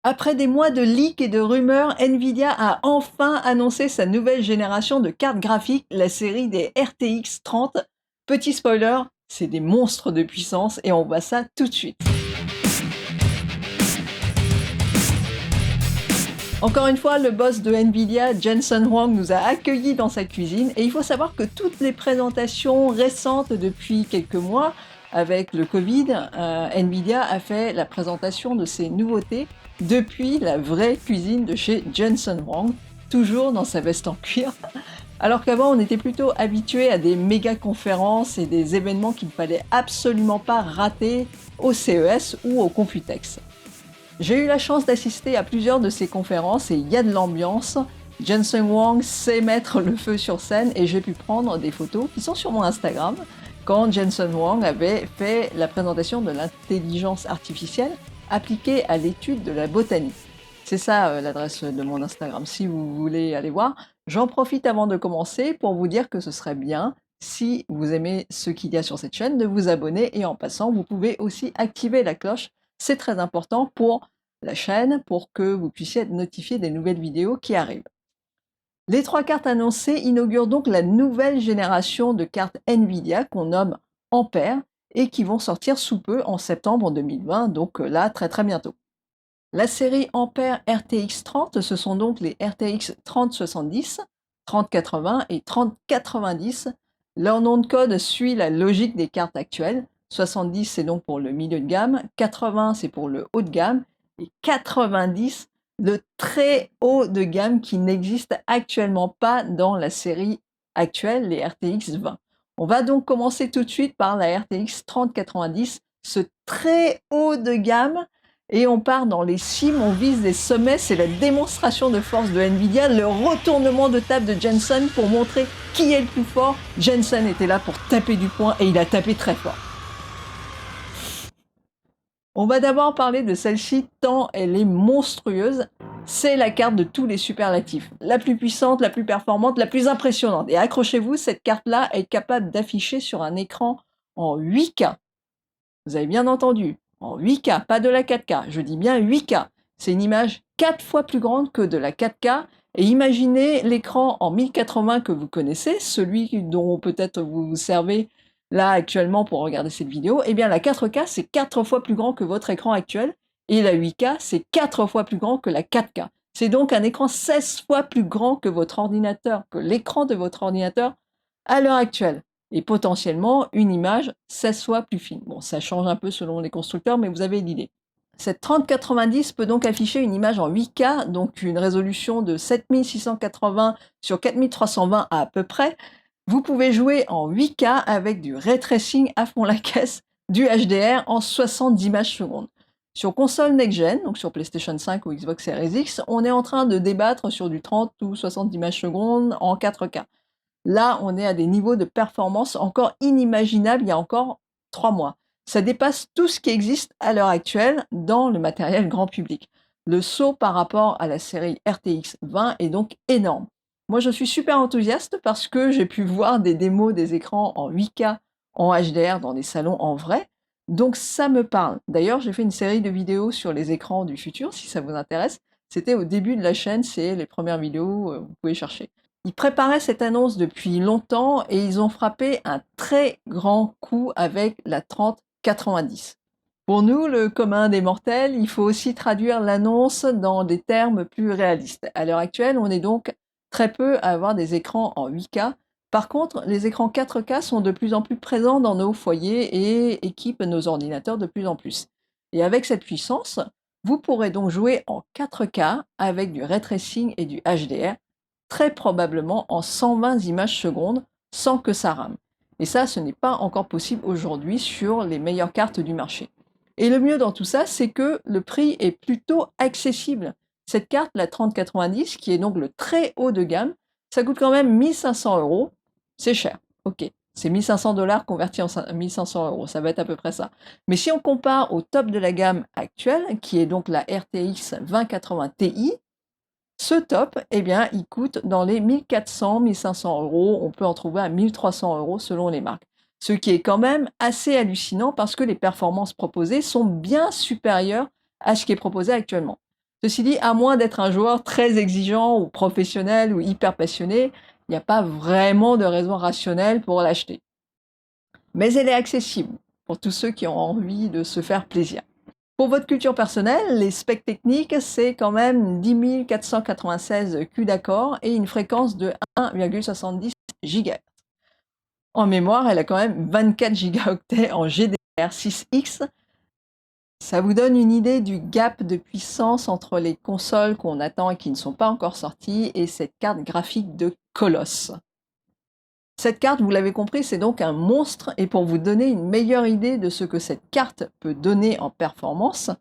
Après des mois de leaks et de rumeurs, Nvidia a enfin annoncé sa nouvelle génération de cartes graphiques, la série des RTX 30. Petit spoiler, c'est des monstres de puissance et on voit ça tout de suite. Encore une fois, le boss de Nvidia, Jensen Huang, nous a accueillis dans sa cuisine et il faut savoir que toutes les présentations récentes depuis quelques mois, avec le Covid, Nvidia a fait la présentation de ses nouveautés depuis la vraie cuisine de chez Jensen Huang, toujours dans sa veste en cuir. Alors qu'avant, on était plutôt habitué à des méga conférences et des événements qu'il ne fallait absolument pas rater au CES ou au Computex. J'ai eu la chance d'assister à plusieurs de ces conférences et il y a de l'ambiance. Jensen Huang sait mettre le feu sur scène et j'ai pu prendre des photos qui sont sur mon Instagram quand Jensen Huang avait fait la présentation de l'intelligence artificielle appliquée à l'étude de la botanique. C'est ça l'adresse de mon Instagram si vous voulez aller voir. J'en profite avant de commencer pour vous dire que ce serait bien, si vous aimez ce qu'il y a sur cette chaîne, de vous abonner et en passant, vous pouvez aussi activer la cloche. C'est très important pour la chaîne, pour que vous puissiez être notifié des nouvelles vidéos qui arrivent. Les trois cartes annoncées inaugurent donc la nouvelle génération de cartes Nvidia qu'on nomme Ampère et qui vont sortir sous peu en septembre 2020, donc là très très bientôt. La série Ampère RTX 30, ce sont donc les RTX 3070, 3080 et 3090. Leur nom de code suit la logique des cartes actuelles. 70 c'est donc pour le milieu de gamme, 80 c'est pour le haut de gamme et 90 le très haut de gamme qui n'existe actuellement pas dans la série actuelle, les RTX 20. On va donc commencer tout de suite par la RTX 3090, ce très haut de gamme, et on part dans les cimes, on vise les sommets, c'est la démonstration de force de Nvidia, le retournement de table de Jensen pour montrer qui est le plus fort. Jensen était là pour taper du poing et il a tapé très fort. On va d'abord parler de celle-ci tant elle est monstrueuse. C'est la carte de tous les superlatifs. La plus puissante, la plus performante, la plus impressionnante. Et accrochez-vous, cette carte-là est capable d'afficher sur un écran en 8K. Vous avez bien entendu, en 8K, pas de la 4K. Je dis bien 8K. C'est une image 4 fois plus grande que de la 4K. Et imaginez l'écran en 1080 que vous connaissez, celui dont peut-être vous vous servez là actuellement pour regarder cette vidéo. Eh bien la 4K, c'est 4 fois plus grand que votre écran actuel. Et la 8K, c'est 4 fois plus grand que la 4K. C'est donc un écran 16 fois plus grand que votre ordinateur, que l'écran de votre ordinateur à l'heure actuelle. Et potentiellement une image 16 fois plus fine. Bon, ça change un peu selon les constructeurs, mais vous avez l'idée. Cette 3090 peut donc afficher une image en 8K, donc une résolution de 7680 sur 4320 à peu près. Vous pouvez jouer en 8K avec du ray tracing à fond la caisse, du HDR en 60 images secondes. Sur console next-gen, donc sur PlayStation 5 ou Xbox Series X, on est en train de débattre sur du 30 ou 60 images secondes en 4K. Là, on est à des niveaux de performance encore inimaginables il y a encore 3 mois. Ça dépasse tout ce qui existe à l'heure actuelle dans le matériel grand public. Le saut par rapport à la série RTX 20 est donc énorme. Moi, je suis super enthousiaste parce que j'ai pu voir des démos des écrans en 8K, en HDR dans des salons en vrai. Donc ça me parle. D'ailleurs, j'ai fait une série de vidéos sur les écrans du futur, si ça vous intéresse. C'était au début de la chaîne, c'est les premières vidéos, vous pouvez chercher. Ils préparaient cette annonce depuis longtemps et ils ont frappé un très grand coup avec la 3090. Pour nous, le commun des mortels, il faut aussi traduire l'annonce dans des termes plus réalistes. À l'heure actuelle, on est donc très peu à avoir des écrans en 8K. Par contre, les écrans 4K sont de plus en plus présents dans nos foyers et équipent nos ordinateurs de plus en plus. Et avec cette puissance, vous pourrez donc jouer en 4K avec du ray tracing et du HDR, très probablement en 120 images secondes sans que ça rame. Et ça, ce n'est pas encore possible aujourd'hui sur les meilleures cartes du marché. Et le mieux dans tout ça, c'est que le prix est plutôt accessible. Cette carte, la 3090, qui est donc le très haut de gamme, ça coûte quand même 1500 euros. C'est cher, ok. C'est 1500 dollars convertis en 1500 euros, ça va être à peu près ça. Mais si on compare au top de la gamme actuelle, qui est donc la RTX 2080 Ti, ce top, eh bien, il coûte dans les 1400-1500 euros. On peut en trouver à 1300 euros selon les marques. Ce qui est quand même assez hallucinant parce que les performances proposées sont bien supérieures à ce qui est proposé actuellement. Ceci dit, à moins d'être un joueur très exigeant ou professionnel ou hyper passionné, il n'y a pas vraiment de raison rationnelle pour l'acheter. Mais elle est accessible pour tous ceux qui ont envie de se faire plaisir. Pour votre culture personnelle, les specs techniques, c'est quand même 10 496 Q d'accord et une fréquence de 1,70 GHz. En mémoire, elle a quand même 24 gigaoctets en GDDR6X. Ça vous donne une idée du gap de puissance entre les consoles qu'on attend et qui ne sont pas encore sorties et cette carte graphique de colosse. Cette carte, vous l'avez compris, c'est donc un monstre et pour vous donner une meilleure idée de ce que cette carte peut donner en performance,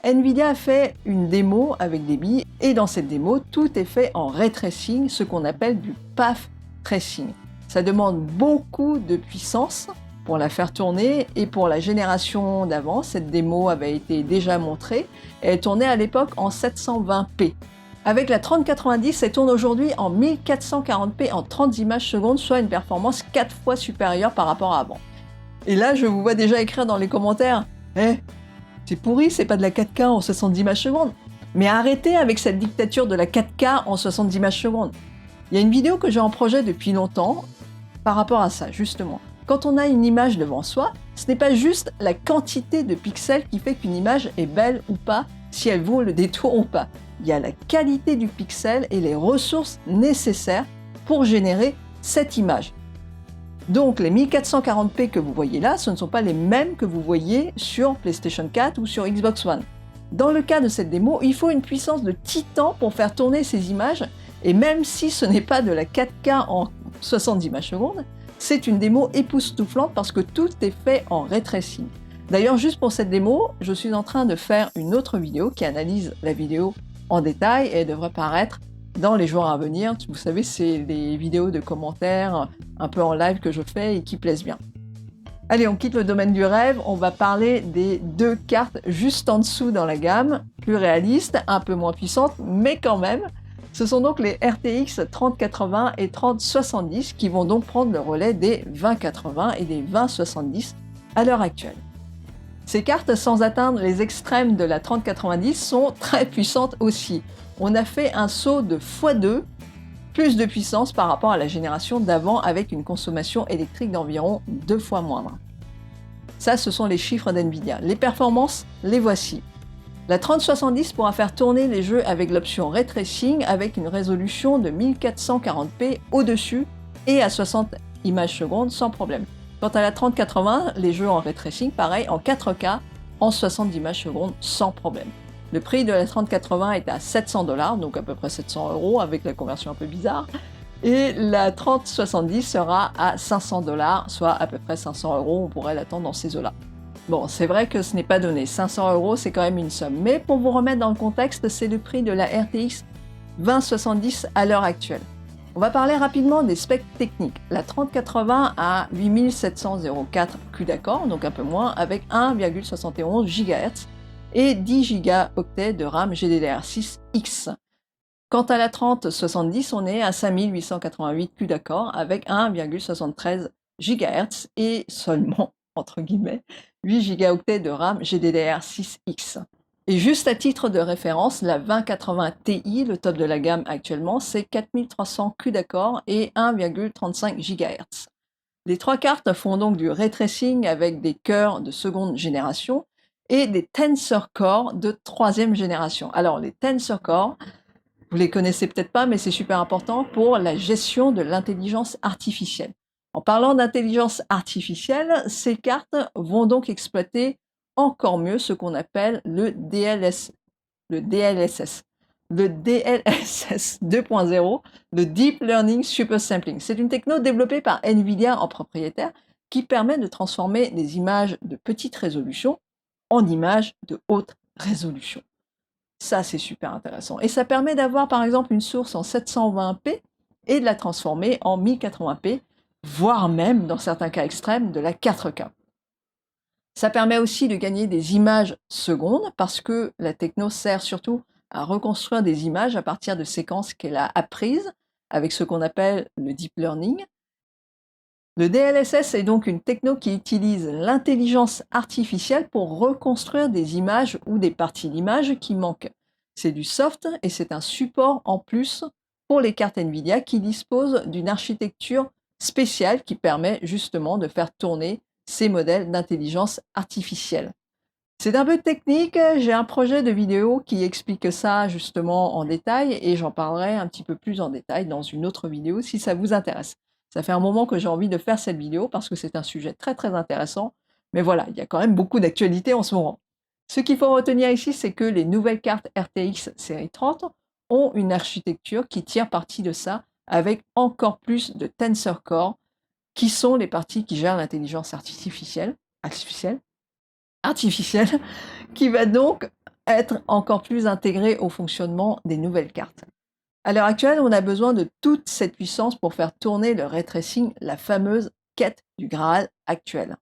Nvidia a fait une démo avec des billes et dans cette démo, tout est fait en ray tracing, ce qu'on appelle du path tracing. Ça demande beaucoup de puissance pour la faire tourner et pour la génération d'avant, cette démo avait été déjà montrée et elle tournait à l'époque en 720p. Avec la 3090, elle tourne aujourd'hui en 1440p en 30 images secondes, soit une performance 4 fois supérieure par rapport à avant. Et là, je vous vois déjà écrire dans les commentaires « Eh, c'est pourri, c'est pas de la 4K en 60 images secondes !» Mais arrêtez avec cette dictature de la 4K en 60 images secondes. Il y a une vidéo que j'ai en projet depuis longtemps par rapport à ça, justement. Quand on a une image devant soi, ce n'est pas juste la quantité de pixels qui fait qu'une image est belle ou pas, si elle vaut le détour ou pas. Il y a la qualité du pixel et les ressources nécessaires pour générer cette image. Donc les 1440p que vous voyez là, ce ne sont pas les mêmes que vous voyez sur PlayStation 4 ou sur Xbox One. Dans le cas de cette démo, il faut une puissance de titan pour faire tourner ces images, et même si ce n'est pas de la 4K en 60 images secondes, c'est une démo époustouflante parce que tout est fait en ray tracing. D'ailleurs, juste pour cette démo, je suis en train de faire une autre vidéo qui analyse la vidéo en détail et elle devrait paraître dans les jours à venir. Vous savez, c'est les vidéos de commentaires un peu en live que je fais et qui plaisent bien. Allez, on quitte le domaine du rêve, on va parler des deux cartes juste en dessous dans la gamme, plus réalistes, un peu moins puissantes, mais quand même. Ce sont donc les RTX 3080 et 3070 qui vont donc prendre le relais des 2080 et des 2070 à l'heure actuelle. Ces cartes, sans atteindre les extrêmes de la 3090, sont très puissantes aussi. On a fait un saut de x2, plus de puissance par rapport à la génération d'avant avec une consommation électrique d'environ 2 fois moindre. Ça, ce sont les chiffres d'NVIDIA. Les performances, les voici. La 3070 pourra faire tourner les jeux avec l'option Ray Tracing avec une résolution de 1440p au-dessus et à 60 images secondes sans problème. Quant à la 3080, les jeux en Ray Tracing, pareil, en 4K, en 60 images secondes sans problème. Le prix de la 3080 est à 700$, donc à peu près 700€ avec la conversion un peu bizarre. Et la 3070 sera à 500$, soit à peu près 500€, on pourrait l'attendre dans ces eaux-là. Bon, c'est vrai que ce n'est pas donné, 500€, c'est quand même une somme. Mais pour vous remettre dans le contexte, c'est le prix de la RTX 2070 à l'heure actuelle. On va parler rapidement des specs techniques. La 3080 a 8704 Q d'accord, donc un peu moins, avec 1,71 GHz et 10 Go de RAM GDDR6X. Quant à la 3070, on est à 5888 Q d'accord avec 1,73 GHz et seulement, entre guillemets, 8 Go de RAM GDDR6X. Et juste à titre de référence, la 2080 Ti, le top de la gamme actuellement, c'est 4300 Q d'accord et 1,35 GHz. Les trois cartes font donc du ray tracing avec des cœurs de seconde génération et des Tensor Core de troisième génération. Alors les Tensor Core, vous les connaissez peut-être pas, mais c'est super important pour la gestion de l'intelligence artificielle. En parlant d'intelligence artificielle, ces cartes vont donc exploiter encore mieux ce qu'on appelle le DLSS 2.0, le Deep Learning Super Sampling. C'est une techno développée par NVIDIA en propriétaire qui permet de transformer des images de petite résolution en images de haute résolution. Ça, c'est super intéressant. Et ça permet d'avoir, par exemple, une source en 720p et de la transformer en 1080p, voire même, dans certains cas extrêmes, de la 4K. Ça permet aussi de gagner des images secondes parce que la techno sert surtout à reconstruire des images à partir de séquences qu'elle a apprises avec ce qu'on appelle le deep learning. Le DLSS est donc une techno qui utilise l'intelligence artificielle pour reconstruire des images ou des parties d'images qui manquent. C'est du soft et c'est un support en plus pour les cartes Nvidia qui disposent d'une architecture spéciale qui permet justement de faire tourner ces modèles d'intelligence artificielle. C'est un peu technique, j'ai un projet de vidéo qui explique ça justement en détail et j'en parlerai un petit peu plus en détail dans une autre vidéo si ça vous intéresse. Ça fait un moment que j'ai envie de faire cette vidéo parce que c'est un sujet très très intéressant, mais voilà, il y a quand même beaucoup d'actualité en ce moment. Ce qu'il faut retenir ici, c'est que les nouvelles cartes RTX série 30 ont une architecture qui tire parti de ça avec encore plus de Tensor Core, qui sont les parties qui gèrent l'intelligence artificielle, qui va donc être encore plus intégrée au fonctionnement des nouvelles cartes. À l'heure actuelle, on a besoin de toute cette puissance pour faire tourner le ray tracing, la fameuse quête du Graal actuelle.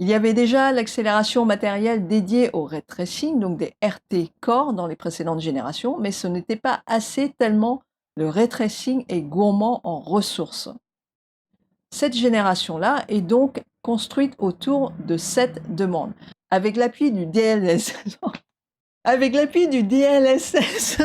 Il y avait déjà l'accélération matérielle dédiée au ray tracing, donc des RT Core dans les précédentes générations, mais ce n'était pas assez tellement le ray tracing est gourmand en ressources. Cette génération-là est donc construite autour de cette demande. Avec l'appui du DLSS,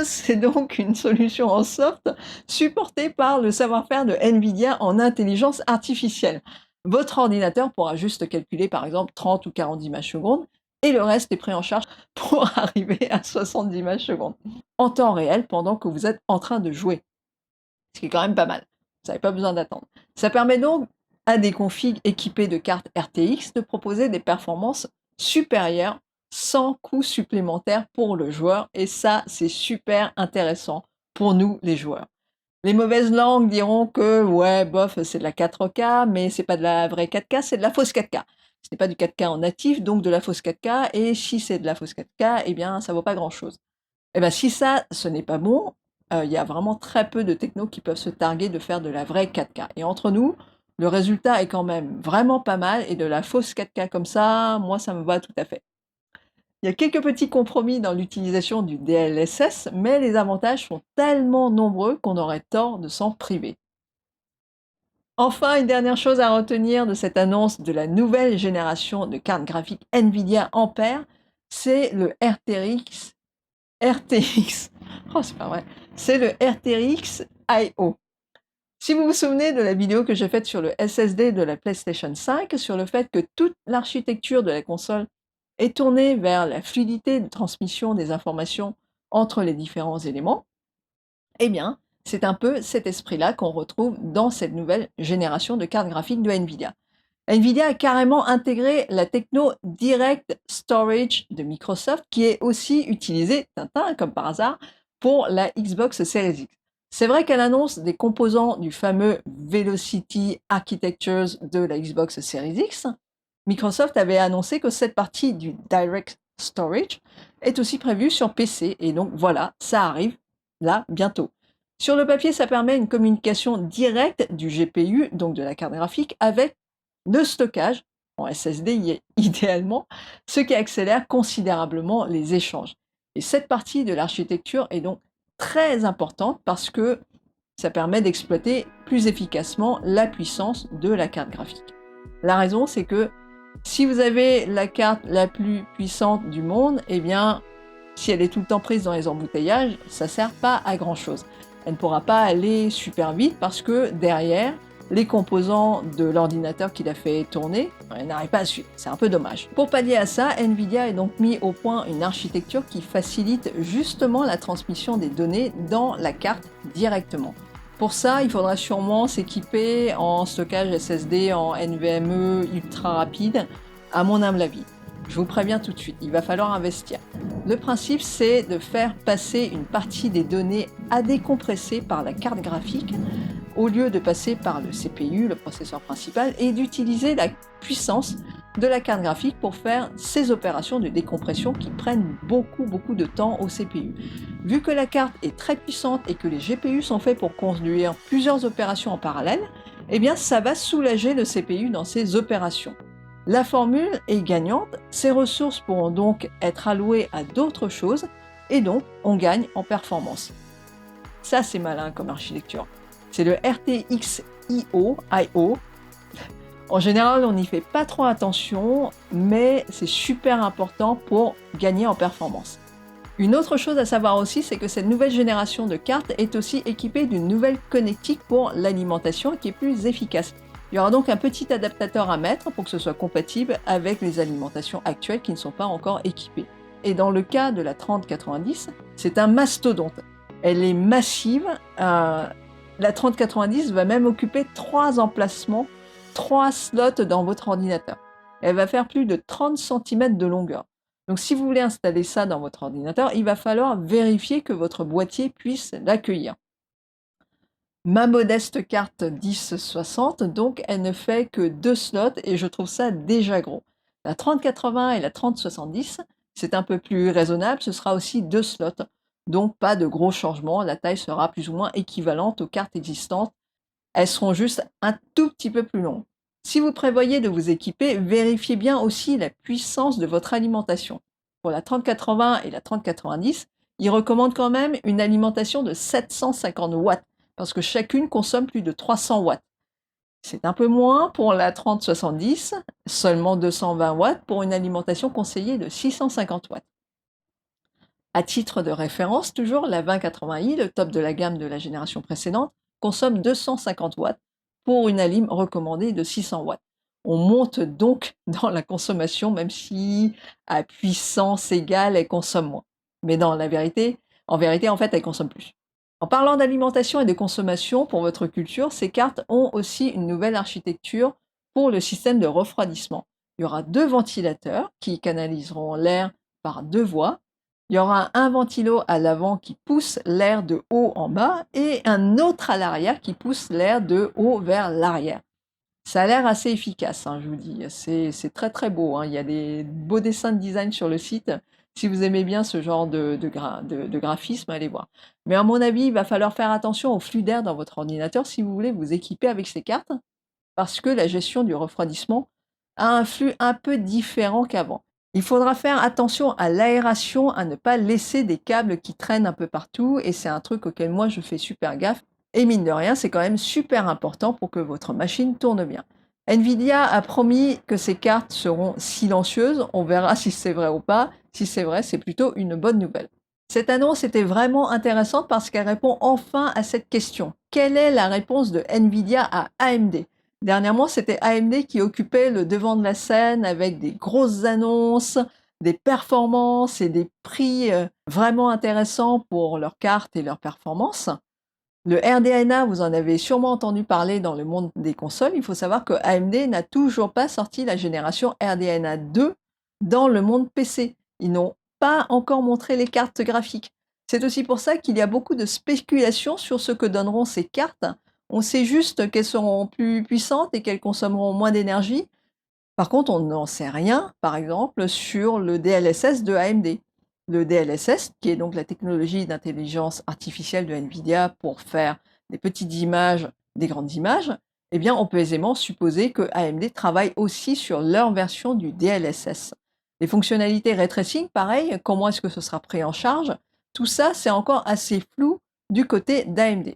c'est donc une solution en soft supportée par le savoir-faire de NVIDIA en intelligence artificielle. Votre ordinateur pourra juste calculer par exemple 30 ou 40 images secondes et le reste est pris en charge pour arriver à 70 images secondes en temps réel pendant que vous êtes en train de jouer. Ce qui est quand même pas mal. Vous n'avez pas besoin d'attendre. Ça permet donc à des configs équipés de cartes RTX de proposer des performances supérieures sans coût supplémentaire pour le joueur et ça, c'est super intéressant pour nous les joueurs. Les mauvaises langues diront que ouais, bof, c'est de la 4K, mais c'est pas de la vraie 4K, c'est de la fausse 4K. Ce n'est pas du 4K en natif, donc de la fausse 4K, et si c'est de la fausse 4K, eh bien, ça vaut pas grand-chose. Eh bien, si ça, ce n'est pas bon, il y a vraiment très peu de technos qui peuvent se targuer de faire de la vraie 4K. Et entre nous, le résultat est quand même vraiment pas mal, et de la fausse 4K comme ça, moi, ça me va tout à fait. Il y a quelques petits compromis dans l'utilisation du DLSS, mais les avantages sont tellement nombreux qu'on aurait tort de s'en priver. Enfin, une dernière chose à retenir de cette annonce de la nouvelle génération de cartes graphiques NVIDIA Ampere, c'est le RTX. Oh, c'est pas vrai. C'est le RTX I/O. Si vous vous souvenez de la vidéo que j'ai faite sur le SSD de la PlayStation 5, sur le fait que toute l'architecture de la console est tournée vers la fluidité de transmission des informations entre les différents éléments, eh bien, c'est un peu cet esprit-là qu'on retrouve dans cette nouvelle génération de cartes graphiques de NVIDIA. NVIDIA a carrément intégré la techno Direct Storage de Microsoft, qui est aussi utilisée, comme par hasard, pour la Xbox Series X. C'est vrai qu'à l'annonce des composants du fameux Velocity Architectures de la Xbox Series X, Microsoft avait annoncé que cette partie du Direct Storage est aussi prévue sur PC, et donc voilà, ça arrive là bientôt. Sur le papier, ça permet une communication directe du GPU, donc de la carte graphique, avec le stockage en SSD idéalement, ce qui accélère considérablement les échanges. Et cette partie de l'architecture est donc très importante parce que ça permet d'exploiter plus efficacement la puissance de la carte graphique. La raison, c'est que si vous avez la carte la plus puissante du monde, eh bien, si elle est tout le temps prise dans les embouteillages, ça ne sert pas à grand chose. Elle ne pourra pas aller super vite parce que derrière, les composants de l'ordinateur qui l'a fait tourner n'arrivent pas à suivre. C'est un peu dommage. Pour pallier à ça, NVIDIA a donc mis au point une architecture qui facilite justement la transmission des données dans la carte directement. Pour ça, il faudra sûrement s'équiper en stockage SSD en NVMe ultra rapide, à mon humble avis. Je vous préviens tout de suite, il va falloir investir. Le principe, c'est de faire passer une partie des données à décompresser par la carte graphique au lieu de passer par le CPU, le processeur principal, et d'utiliser la puissance de la carte graphique pour faire ces opérations de décompression qui prennent beaucoup de temps au CPU. Vu que la carte est très puissante et que les GPU sont faits pour conduire plusieurs opérations en parallèle, eh bien ça va soulager le CPU dans ces opérations. La formule est gagnante, ces ressources pourront donc être allouées à d'autres choses et donc on gagne en performance. Ça c'est malin comme architecture. C'est le RTX I/O. En général, on n'y fait pas trop attention, mais c'est super important pour gagner en performance. Une autre chose à savoir aussi, c'est que cette nouvelle génération de cartes est aussi équipée d'une nouvelle connectique pour l'alimentation qui est plus efficace. Il y aura donc un petit adaptateur à mettre pour que ce soit compatible avec les alimentations actuelles qui ne sont pas encore équipées. Et dans le cas de la 3090, c'est un mastodonte. Elle est massive. La 3090 va même occuper 3 emplacements, 3 slots dans votre ordinateur. Elle va faire plus de 30 cm de longueur. Donc si vous voulez installer ça dans votre ordinateur, il va falloir vérifier que votre boîtier puisse l'accueillir. Ma modeste carte 1060, donc elle ne fait que 2 slots et je trouve ça déjà gros. La 3080 et la 3070, c'est un peu plus raisonnable, ce sera aussi 2 slots. Donc pas de gros changements, la taille sera plus ou moins équivalente aux cartes existantes. Elles seront juste un tout petit peu plus longues. Si vous prévoyez de vous équiper, vérifiez bien aussi la puissance de votre alimentation. Pour la 3080 et la 3090, ils recommandent quand même une alimentation de 750 watts, parce que chacune consomme plus de 300 watts. C'est un peu moins pour la 3070, seulement 220 watts pour une alimentation conseillée de 650 watts. À titre de référence, toujours, la 2080i, le top de la gamme de la génération précédente, consomme 250 watts pour une alim recommandée de 600 watts. On monte donc dans la consommation, même si à puissance égale, elle consomme moins. Mais en vérité, en fait, elle consomme plus. En parlant d'alimentation et de consommation pour votre culture, ces cartes ont aussi une nouvelle architecture pour le système de refroidissement. Il y aura 2 ventilateurs qui canaliseront l'air par 2 voies. Il y aura un ventilo à l'avant qui pousse l'air de haut en bas et un autre à l'arrière qui pousse l'air de haut vers l'arrière. Ça a l'air assez efficace, hein, je vous dis. C'est très très beau, hein. Il y a des beaux dessins de design sur le site. Si vous aimez bien ce genre de graphisme, allez voir. Mais à mon avis, il va falloir faire attention au flux d'air dans votre ordinateur si vous voulez vous équiper avec ces cartes, parce que la gestion du refroidissement a un flux un peu différent qu'avant. Il faudra faire attention à l'aération, à ne pas laisser des câbles qui traînent un peu partout, et c'est un truc auquel moi je fais super gaffe. Et mine de rien, c'est quand même super important pour que votre machine tourne bien. Nvidia a promis que ces cartes seront silencieuses. On verra si c'est vrai ou pas. Si c'est vrai, c'est plutôt une bonne nouvelle. Cette annonce était vraiment intéressante parce qu'elle répond enfin à cette question. Quelle est la réponse de Nvidia à AMD? Dernièrement, c'était AMD qui occupait le devant de la scène avec des grosses annonces, des performances et des prix vraiment intéressants pour leurs cartes et leurs performances. Le RDNA, vous en avez sûrement entendu parler dans le monde des consoles. Il faut savoir que AMD n'a toujours pas sorti la génération RDNA 2 dans le monde PC. Ils n'ont pas encore montré les cartes graphiques. C'est aussi pour ça qu'il y a beaucoup de spéculations sur ce que donneront ces cartes. On sait juste qu'elles seront plus puissantes et qu'elles consommeront moins d'énergie. Par contre, on n'en sait rien, par exemple, sur le DLSS de AMD. Le DLSS, qui est donc la technologie d'intelligence artificielle de Nvidia pour faire des petites images, des grandes images, eh bien, on peut aisément supposer que AMD travaille aussi sur leur version du DLSS. Les fonctionnalités ray tracing, pareil, comment est-ce que ce sera pris en charge? Tout ça, c'est encore assez flou du côté d'AMD.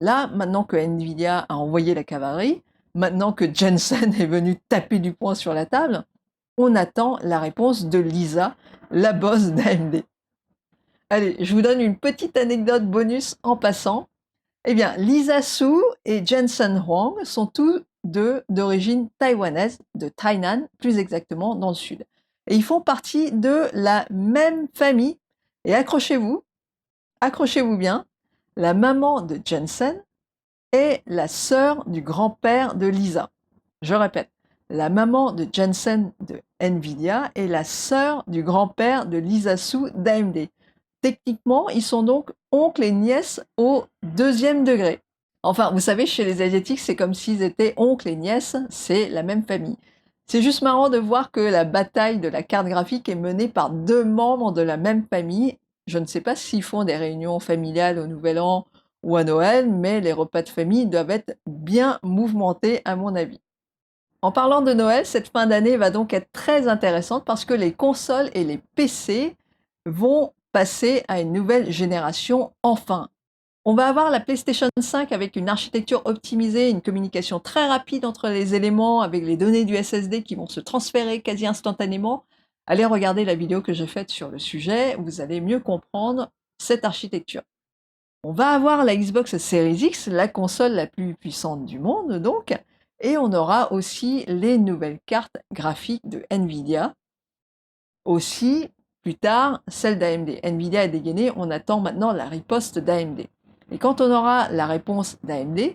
Là, maintenant que Nvidia a envoyé la cavalerie, maintenant que Jensen est venu taper du poing sur la table, on attend la réponse de Lisa, la boss d'AMD. Allez, je vous donne une petite anecdote bonus en passant. Eh bien, Lisa Su et Jensen Huang sont tous deux d'origine taïwanaise, de Tainan, plus exactement dans le sud. Et ils font partie de la même famille. Et accrochez-vous bien, la maman de Jensen est la sœur du grand-père de Lisa. Je répète, la maman de Jensen de Nvidia est la sœur du grand-père de Lisa Su d'AMD. Techniquement, ils sont donc oncles et nièces au 2e degré. Enfin, vous savez, chez les Asiatiques, c'est comme s'ils étaient oncles et nièces, c'est la même famille. C'est juste marrant de voir que la bataille de la carte graphique est menée par 2 membres de la même famille. Je ne sais pas s'ils font des réunions familiales au Nouvel An ou à Noël, mais les repas de famille doivent être bien mouvementés à mon avis. En parlant de Noël, cette fin d'année va donc être très intéressante parce que les consoles et les PC vont passer à une nouvelle génération enfin. On va avoir la PlayStation 5 avec une architecture optimisée, une communication très rapide entre les éléments avec les données du SSD qui vont se transférer quasi instantanément, Allez regarder la vidéo que j'ai faite sur le sujet, vous allez mieux comprendre cette architecture. On va avoir la Xbox Series X, la console la plus puissante du monde donc, et on aura aussi les nouvelles cartes graphiques de Nvidia. Aussi, plus tard, celle d'AMD. Nvidia est dégainée, on attend maintenant la riposte d'AMD. Et quand on aura la réponse d'AMD,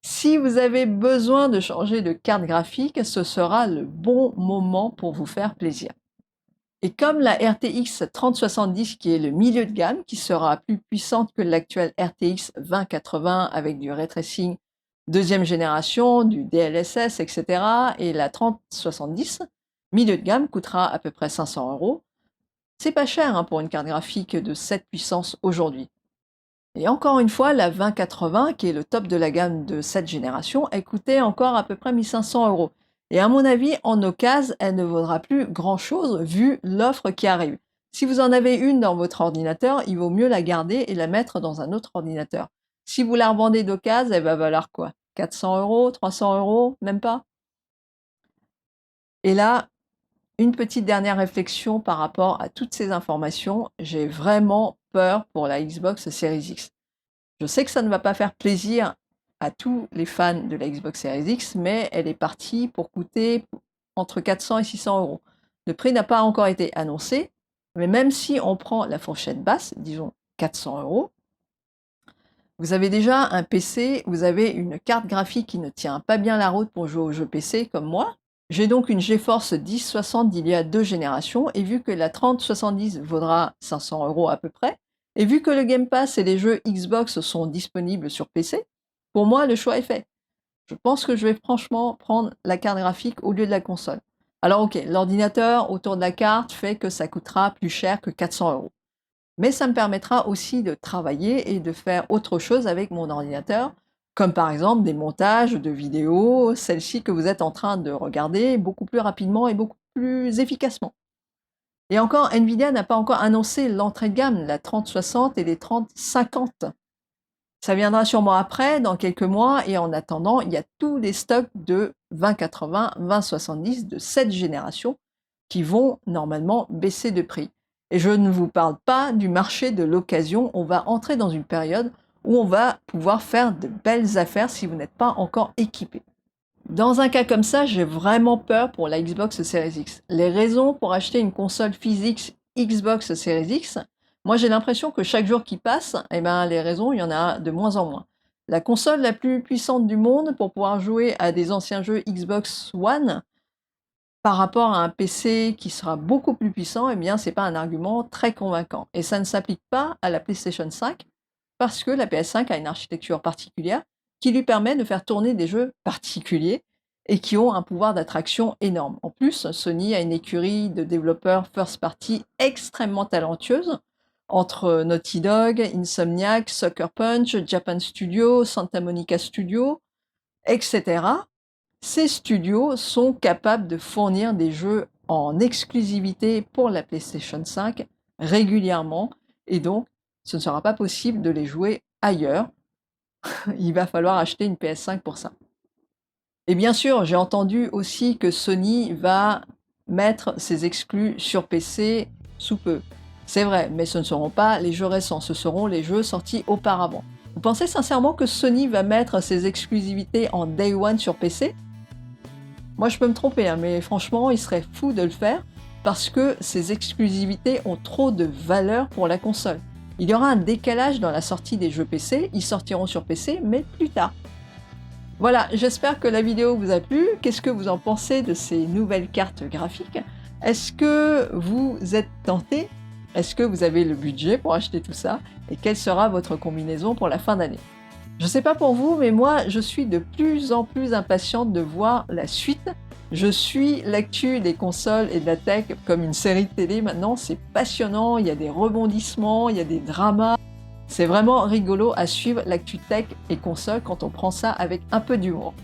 si vous avez besoin de changer de carte graphique, ce sera le bon moment pour vous faire plaisir. Et comme la RTX 3070 qui est le milieu de gamme, qui sera plus puissante que l'actuelle RTX 2080 avec du ray tracing deuxième génération, du DLSS, etc. et la 3070, milieu de gamme, coûtera à peu près 500 €. C'est pas cher hein, pour une carte graphique de cette puissance aujourd'hui. Et encore une fois, la 2080, qui est le top de la gamme de cette génération, elle coûtait encore à peu près 1500 €. Et à mon avis, en occasion, elle ne vaudra plus grand-chose vu l'offre qui arrive. Si vous en avez une dans votre ordinateur, il vaut mieux la garder et la mettre dans un autre ordinateur. Si vous la revendez d'occasion, elle va valoir quoi? 400 €, 300 €, même pas? Et là, une petite dernière réflexion par rapport à toutes ces informations. J'ai vraiment peur pour la Xbox Series X. Je sais que ça ne va pas faire plaisir à tous les fans de la Xbox Series X, mais elle est partie pour coûter entre 400 et 600 €. Le prix n'a pas encore été annoncé, mais même si on prend la fourchette basse, disons 400 €, vous avez déjà un PC, vous avez une carte graphique qui ne tient pas bien la route pour jouer aux jeux PC comme moi. J'ai donc une GeForce 1060 d'il y a 2 générations, et vu que la 3070 vaudra 500 € à peu près, et vu que le Game Pass et les jeux Xbox sont disponibles sur PC, pour moi le choix est fait. Je pense que je vais franchement prendre la carte graphique au lieu de la console. Alors ok, l'ordinateur autour de la carte fait que ça coûtera plus cher que 400 €. Mais ça me permettra aussi de travailler et de faire autre chose avec mon ordinateur, comme par exemple des montages de vidéos, celles-ci que vous êtes en train de regarder, beaucoup plus rapidement et beaucoup plus efficacement. Et encore, Nvidia n'a pas encore annoncé l'entrée de gamme, la 3060 et les 3050. Ça viendra sûrement après, dans quelques mois, et en attendant, il y a tous les stocks de 2080, 2070 de cette génération qui vont normalement baisser de prix. Et je ne vous parle pas du marché de l'occasion, on va entrer dans une période où on va pouvoir faire de belles affaires si vous n'êtes pas encore équipé. Dans un cas comme ça, j'ai vraiment peur pour la Xbox Series X. Les raisons pour acheter une console physique Xbox Series X, moi j'ai l'impression que chaque jour qui passe, eh ben, les raisons, il y en a de moins en moins. La console la plus puissante du monde pour pouvoir jouer à des anciens jeux Xbox One, par rapport à un PC qui sera beaucoup plus puissant, eh bien, c'est pas un argument très convaincant. Et ça ne s'applique pas à la PlayStation 5, parce que la PS5 a une architecture particulière qui lui permet de faire tourner des jeux particuliers et qui ont un pouvoir d'attraction énorme. En plus, Sony a une écurie de développeurs first party extrêmement talentueuse, entre Naughty Dog, Insomniac, Sucker Punch, Japan Studio, Santa Monica Studio, etc. Ces studios sont capables de fournir des jeux en exclusivité pour la PlayStation 5 régulièrement, et donc ce ne sera pas possible de les jouer ailleurs. Il va falloir acheter une PS5 pour ça. Et bien sûr, j'ai entendu aussi que Sony va mettre ses exclus sur PC sous peu. C'est vrai, mais ce ne seront pas les jeux récents, ce seront les jeux sortis auparavant. Vous pensez sincèrement que Sony va mettre ses exclusivités en Day One sur PC ? Moi, je peux me tromper, hein, mais franchement, il serait fou de le faire parce que ces exclusivités ont trop de valeur pour la console. Il y aura un décalage dans la sortie des jeux PC, ils sortiront sur PC, mais plus tard. Voilà, j'espère que la vidéo vous a plu. Qu'est-ce que vous en pensez de ces nouvelles cartes graphiques? Est-ce que vous êtes tenté? Est-ce que vous avez le budget pour acheter tout ça? Et quelle sera votre combinaison pour la fin d'année? Je ne sais pas pour vous, mais moi, je suis de plus en plus impatiente de voir la suite. Je suis l'actu des consoles et de la tech comme une série de télé maintenant. C'est passionnant, il y a des rebondissements, il y a des dramas. C'est vraiment rigolo à suivre l'actu tech et console quand on prend ça avec un peu d'humour.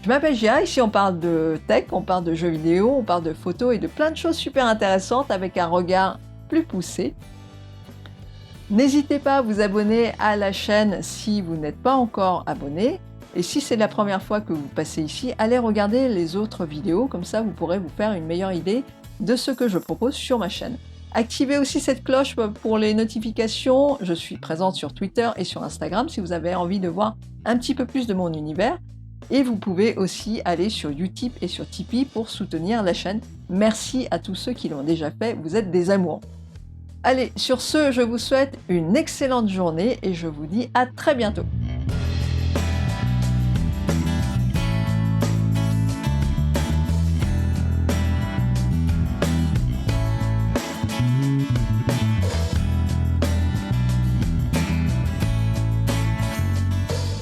Je m'appelle Gia, ici on parle de tech, on parle de jeux vidéo, on parle de photos et de plein de choses super intéressantes avec un regard plus poussé. N'hésitez pas à vous abonner à la chaîne si vous n'êtes pas encore abonné. Et si c'est la première fois que vous passez ici, allez regarder les autres vidéos, comme ça vous pourrez vous faire une meilleure idée de ce que je propose sur ma chaîne. Activez aussi cette cloche pour les notifications. Je suis présente sur Twitter et sur Instagram si vous avez envie de voir un petit peu plus de mon univers. Et vous pouvez aussi aller sur Utip et sur Tipeee pour soutenir la chaîne. Merci à tous ceux qui l'ont déjà fait, vous êtes des amours. Allez, sur ce, je vous souhaite une excellente journée et je vous dis à très bientôt.